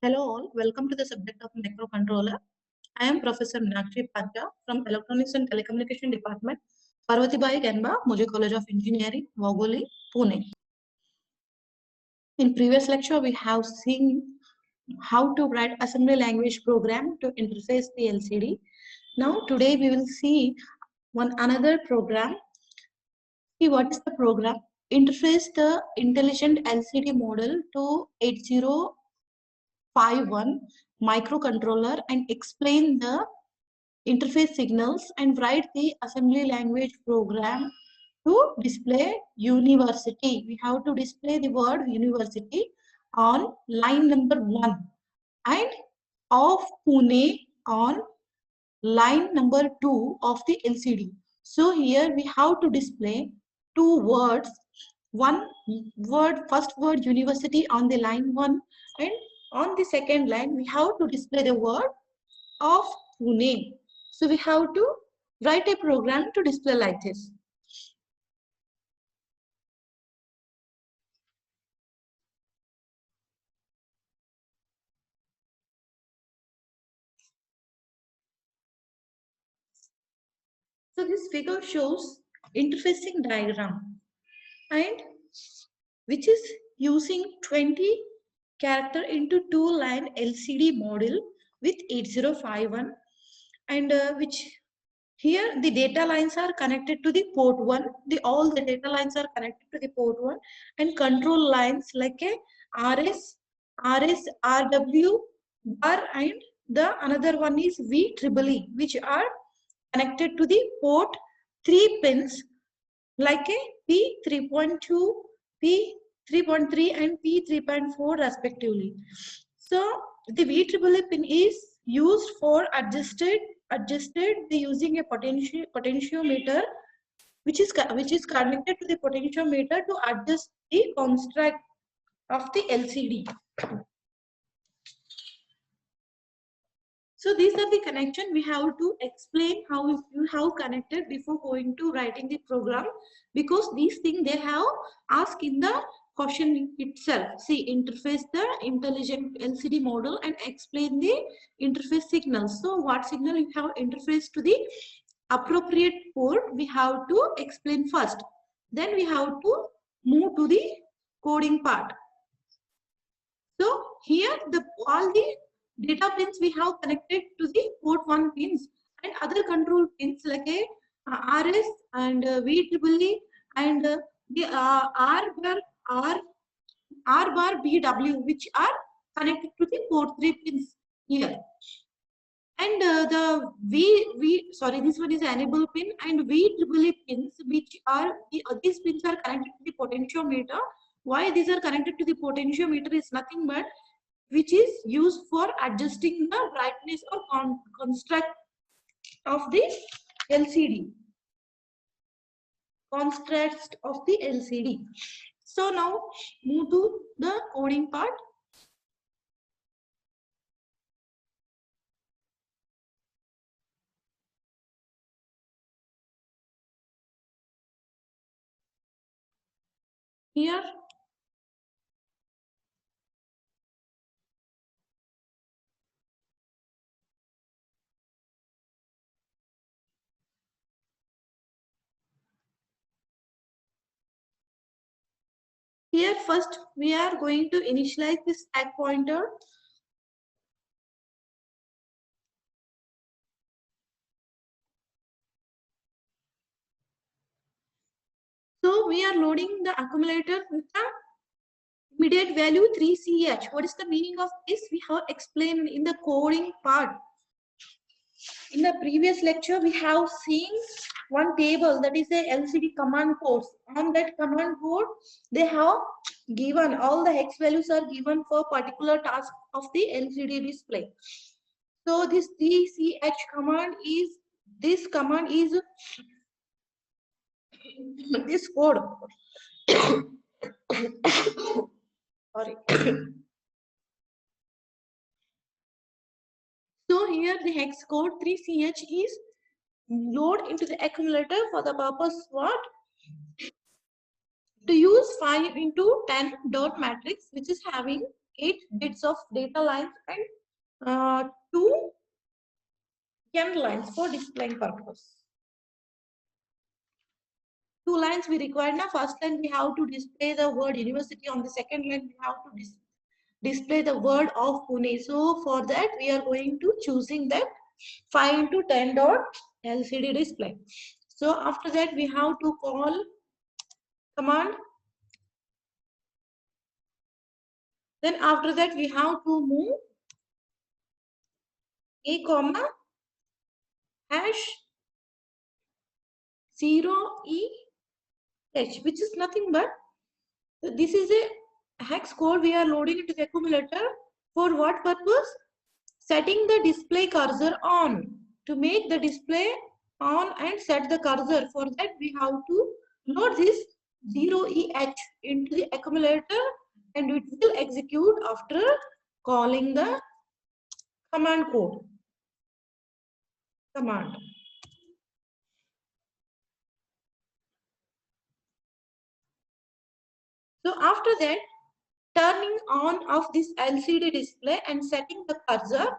Hello all, welcome to the subject of microcontroller. I am Professor Meenakshi Padya from Electronics and Telecommunication Department, Parvatibai Ganba, Moji College of Engineering, Vagoli, Pune. In previous lecture, we have seen how to write assembly language program to interface the LCD. Now today we will see another program. See what is the program? Interface the intelligent LCD model to 8051 microcontroller and explain the interface signals and write the assembly language program to display university. We have to display the word university on line number 1 and of Pune on line number 2 of the LCD. So here we have to display two words. One word, first word university on the line 1, and on the second line we have to display the word of Pune. So we have to write a program to display like this. So this figure shows interfacing diagram, and which is using 20 character into 2-line LCD model with 8051, and which here the data lines are connected to the port 1. All the data lines are connected to the port 1, and control lines like a RS, RW bar, and the another one is VEEE, which are connected to the port 3 pins like a P3.2, P3.3 and P3.4 respectively. So the VEEE pin is used for adjusted using a potentiometer which is connected to the potentiometer to adjust the construct of the LCD. So these are the connection. We have to explain how you have connected before going to writing the program, because these things they have asked in the question itself. See, interface the intelligent LCD model and explain the interface signals. So what signal you have interface to the appropriate port, we have to explain first. Then we have to move to the coding part. So here all the data pins we have connected to the port 1 pins, and other control pins like a RS and VEEE and the R bar BW, which are connected to the port 3 pins here. And this one is enable pin, and VEEE pins, which are these pins are connected to the potentiometer. Why these are connected to the potentiometer is nothing but which is used for adjusting the brightness or construct of the LCD. Contrast of the LCD. So now move to the coding part. Here first we are going to initialize this stack pointer. So we are loading the accumulator with the immediate value 3CH. What is the meaning of this? We have explained in the coding part. In the previous lecture, we have seen one table, that is a LCD command codes. On that command code, they have given all the hex values are given for particular task of the LCD display. So this DCH command is this code. Sorry. So here the hex code 3CH is load into the accumulator for the purpose what? To use 5 into 10 dot matrix, which is having 8 bits of data lines and 2 n lines for displaying purpose. 2 lines we require. Now, first line we have to display the word university. On the second line we have to display the word of Pune. So for that we are going to choosing that 5 into 10 dot LCD display. So after that we have to call command. Then after that we have to move a comma hash 0EH, which is nothing but this is a hex code we are loading into the accumulator. For what purpose? Setting the display cursor on. To make the display on and set the cursor, for that we have to load this 0EH into the accumulator, and it will execute after calling the command code. Command. So after that, turning on of this LCD display and setting the cursor.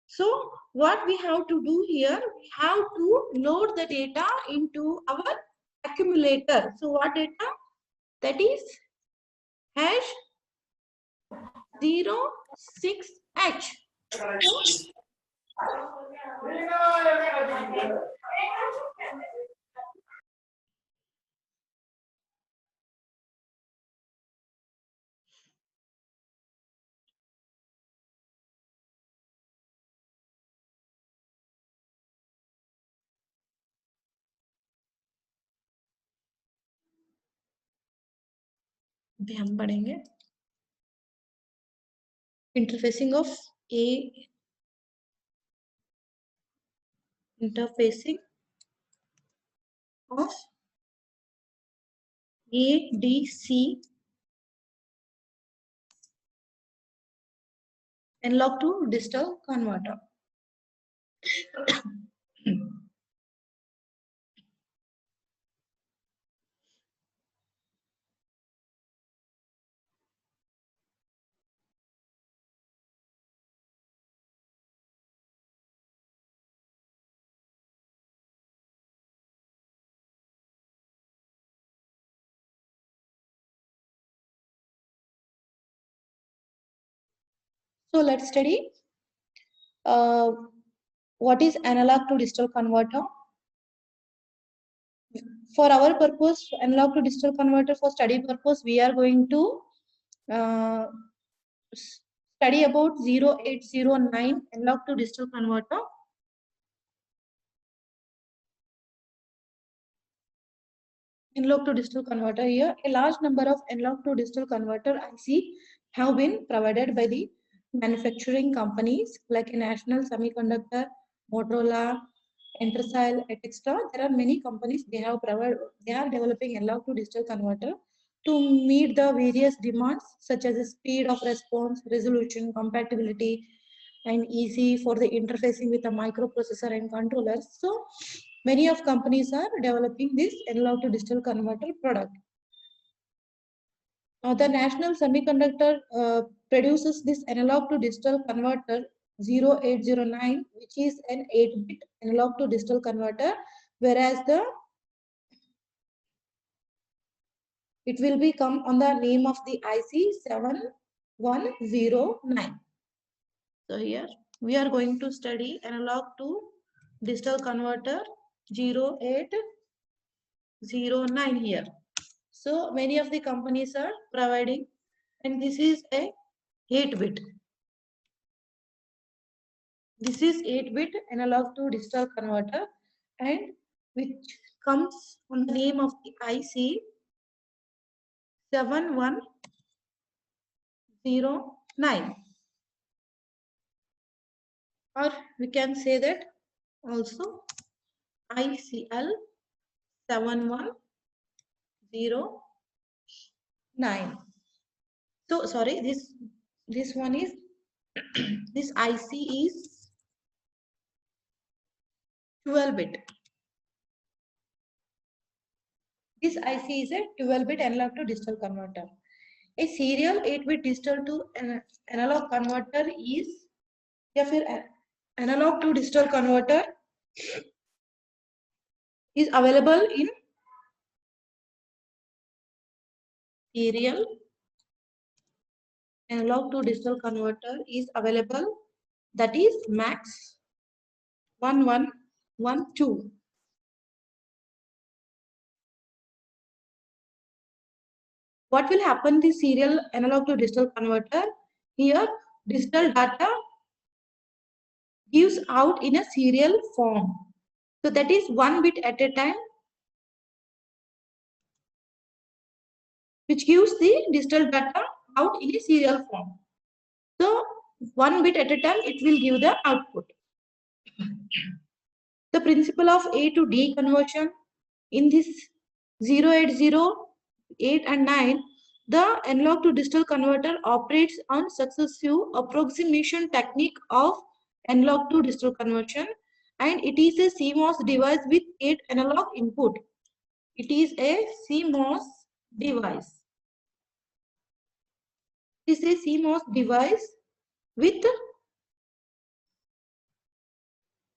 So what we have to do here, we have to load the data into our accumulator. So what data? That is hash 06H. अभी हम पढ़ेंगे interfacing of ADC analog to digital converter. So let's study what is analog to digital converter. For our purpose, analog to digital converter, for study purpose, we are going to study about 0809 analog to digital converter. Analog to digital converter here. A large number of analog to digital converter IC have been provided by the manufacturing companies like a National Semiconductor, Motorola, Intersil, etc. There are many companies they are developing analog to digital converter to meet the various demands such as the speed of response, resolution, compatibility, and easy for the interfacing with a microprocessor and controllers. So many of companies are developing this analog to digital converter product. The National Semiconductor produces this analog to digital converter 0809, which is an 8-bit analog to digital converter, whereas it will become on the name of the IC 7109. So here we are going to study analog to digital converter 0809 here. So many of the companies are providing, and this is a 8-bit. This is 8-bit analog to digital converter, and which comes on the name of the IC 7109. Or we can say that also ICL 7109. So sorry, this one is this IC is 12-bit. This IC is a 12-bit analog to digital converter. A serial 8-bit digital to analog converter is, या फिर analog to digital converter is available in serial analog to digital converter is available, that is max 1112. What will happen the serial analog to digital converter? Here digital data gives out in a serial form. So that is 1 bit at a time, which gives the digital data out in a serial form. So 1 bit at a time it will give the output. The principle of A to D conversion in this 080, 8 and 9, the analog to digital converter operates on successive approximation technique of analog to digital conversion, and it is a CMOS device with 8 analog input. It is a CMOS device. It is a CMOS device with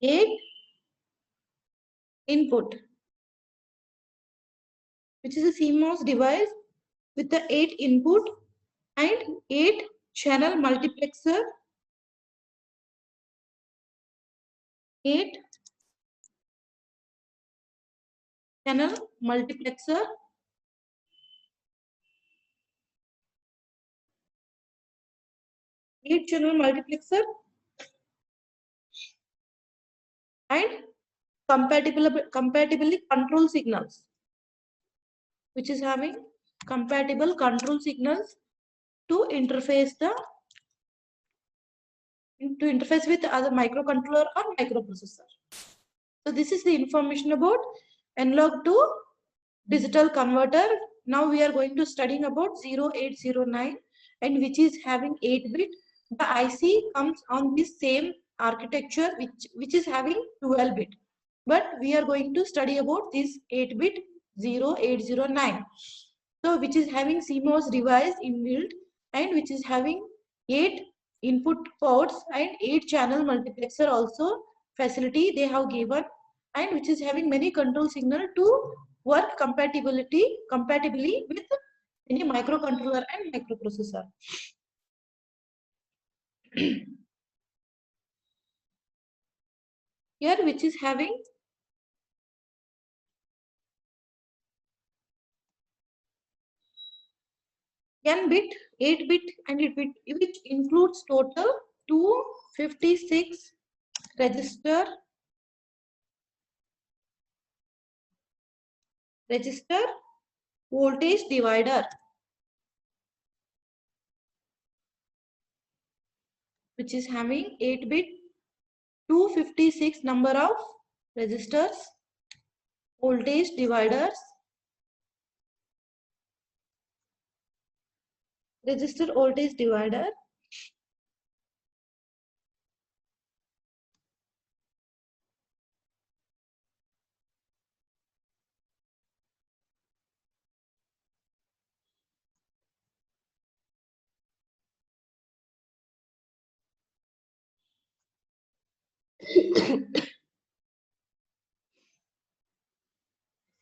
8 input, which is a CMOS device with the 8 input and 8 channel multiplexer, 8 channel multiplexer, 8 channel multiplexer, and compatibly control signals, which is having compatible control signals to interface with other microcontroller or microprocessor. So this is the information about analog to digital converter. Now we are going to studying about 0809, and which is having 8-bit. The IC comes on this same architecture which is having 12-bit. But we are going to study about this 8-bit 0809. So which is having CMOS device inbuilt, and which is having 8 input ports and 8 channel multiplexer also facility they have given, and which is having many control signal to work compatibly with any microcontroller and microprocessor. Here which is having n bit, 8 bit and 8 bit, which includes total 256 register voltage divider, which is having 8 bit 256 number of registers, voltage dividers, register voltage divider,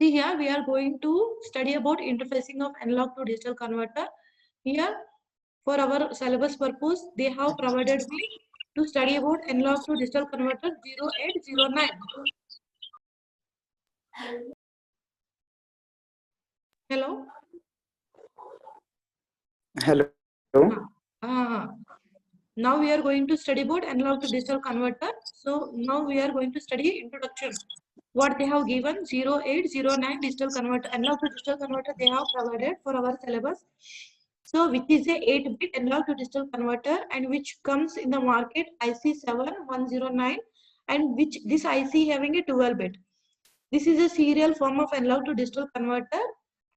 see here we are going to study about interfacing of analog to digital converter. Here for our syllabus purpose they have provided me to study about analog to digital converter 0809. Hello. Hello. Now we are going to study about analog to digital converter. So now we are going to study introduction. What they have given 0809 digital converter, analog to digital converter they have provided for our syllabus. So which is a 8-bit analog to digital converter, and which comes in the market IC7109, and which this IC having a 12-bit. This is a serial form of analog to digital converter,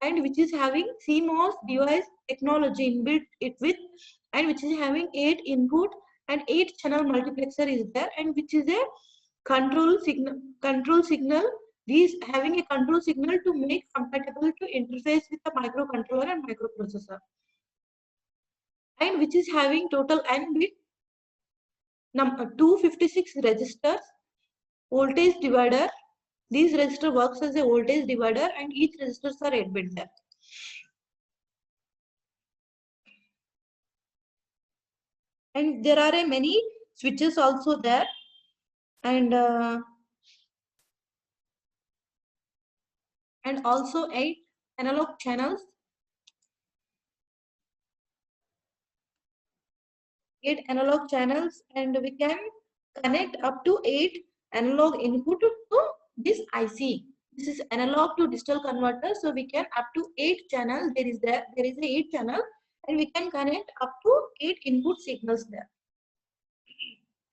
and which is having CMOS device technology inbuilt it with, and which is having 8 input and 8 channel multiplexer is there, and which is a control signal. These having a control signal to make compatible to interface with the microcontroller and microprocessor. and which is having total n bit 256 registers, voltage divider. These register works as a voltage divider and each registers are 8 bit there. And there are a many switches also there, and also 8 analog channels, 8 analog channels, and we can connect up to 8 analog input to this IC. This is analog to digital converter, so we can up to 8 channels. There is a 8 channel, and we can connect up to 8 input signals there.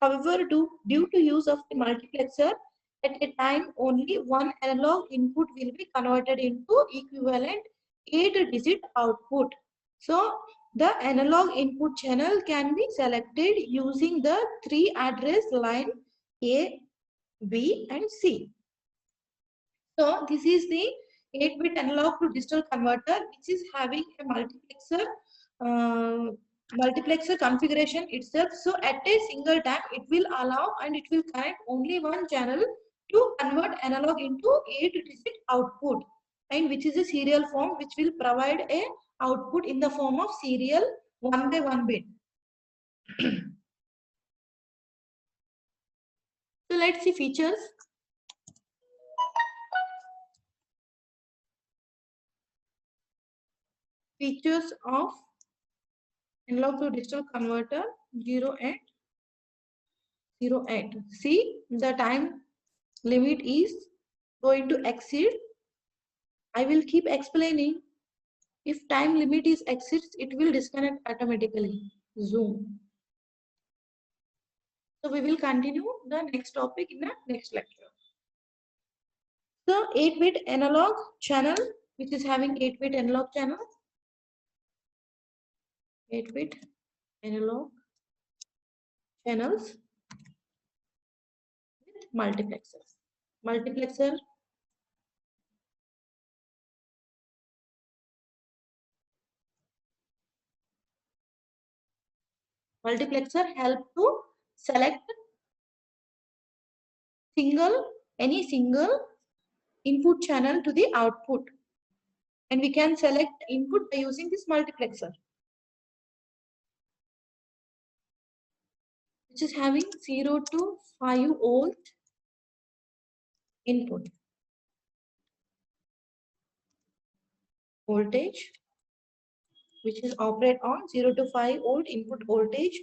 However, due to use of the multiplexer, at a time only one analog input will be converted into equivalent 8-digit output. So the analog input channel can be selected using the 3 address line A, B and C. So this is the 8-bit analog to digital converter, which is having a multiplexer configuration itself. So at a single time it will allow and it will connect only one channel to convert analog into 8-digit output, and which is a serial form, which will provide a output in the form of serial 1 by 1 bit. So let's see features. Features of analog to digital converter 0 and 08. See, the time limit is going to exceed. I will keep explaining. If time limit is exceeds, it will disconnect automatically. Zoom. So we will continue the next topic in the next lecture. So 8-bit analog channel, which is having 8-bit analog channel. 8-bit analog channels with multiplexers. Multiplexer help to select any single input channel to the output, and we can select input by using this multiplexer, which is having 0 to 5 volt input voltage, which is operate on 0 to 5 volt input voltage,